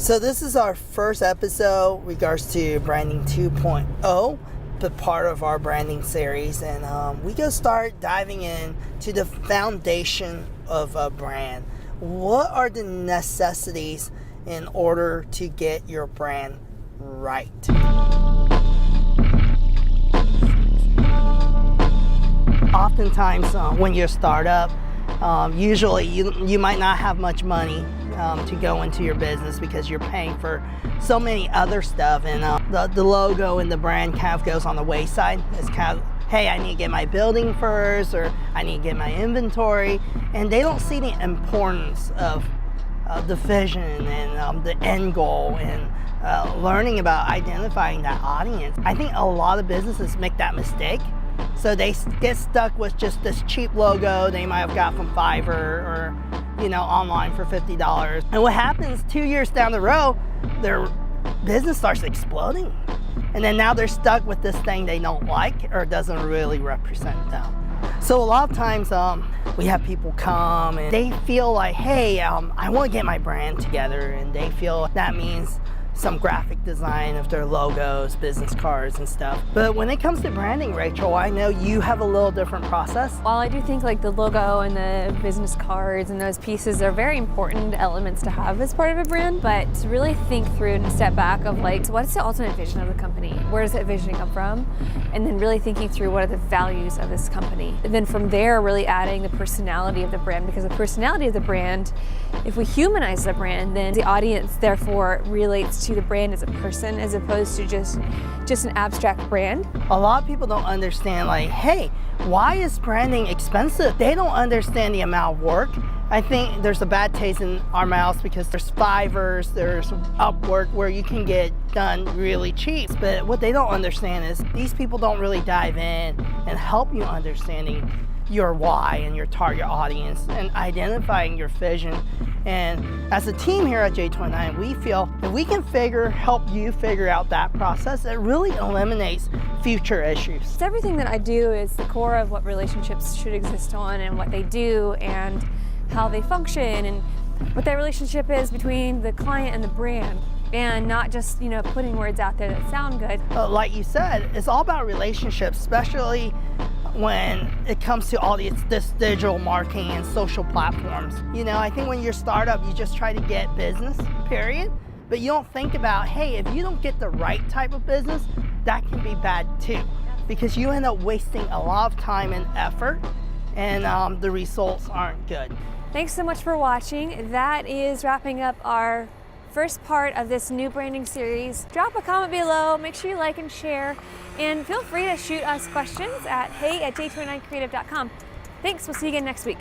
So this is our first episode regards to branding 2.0, but part of our branding series, and we gonna start diving in to the foundation of a brand. What are the necessities in order to get your brand right? Oftentimes when you're a startup, usually you might not have much money to go into your business because you're paying for so many other stuff, and the logo and the brand kind of goes on the wayside. It's kind of, hey, I need to get my building first, or I need to get my inventory, and they don't see the importance of the vision and the end goal and learning about identifying that audience. I think a lot of businesses make that mistake. So they get stuck with just this cheap logo they might have got from Fiverr or online for $50. And what happens 2 years down the road, their business starts exploding. And then now they're stuck with this thing they don't like or doesn't really represent them. So a lot of times we have people come and they feel like, hey, I want to get my brand together, and they feel that means some graphic design of their logos, business cards and stuff. But when it comes to branding, Rachel, I know you have a little different process. While I do think like the logo and the business cards and those pieces are very important elements to have as part of a brand, but to really think through and step back of like, what's the ultimate vision of the company? Where does that vision come from? And then really thinking through what are the values of this company. And then from there, really adding the personality of the brand, because the personality of the brand, if we humanize the brand, then the audience therefore relates to the brand as a person as opposed to just an abstract brand. A lot of people don't understand, like, hey, why is branding expensive? They don't understand the amount of work. I think there's a bad taste in our mouths because there's Fiverrs, there's Upwork where you can get done really cheap. But what they don't understand is these people don't really dive in and help you understanding your why and your target audience and identifying your vision. And as a team here at J29, we feel if we can help you figure out that process, it really eliminates future issues. So everything that I do is the core of what relationships should exist on, and what they do and how they function, and what that relationship is between the client and the brand. And not just, putting words out there that sound good. Like you said, it's all about relationships, especially when it comes to all this digital marketing and social platforms. I think when you're a startup, you just try to get business, period. But you don't think about, hey, if you don't get the right type of business, that can be bad too. Because you end up wasting a lot of time and effort, and the results aren't good. Thanks so much for watching. That is wrapping up our first part of this new branding series. Drop a comment below, make sure you like and share, and feel free to shoot us questions at hey@j29creative.com. Thanks, we'll see you again next week.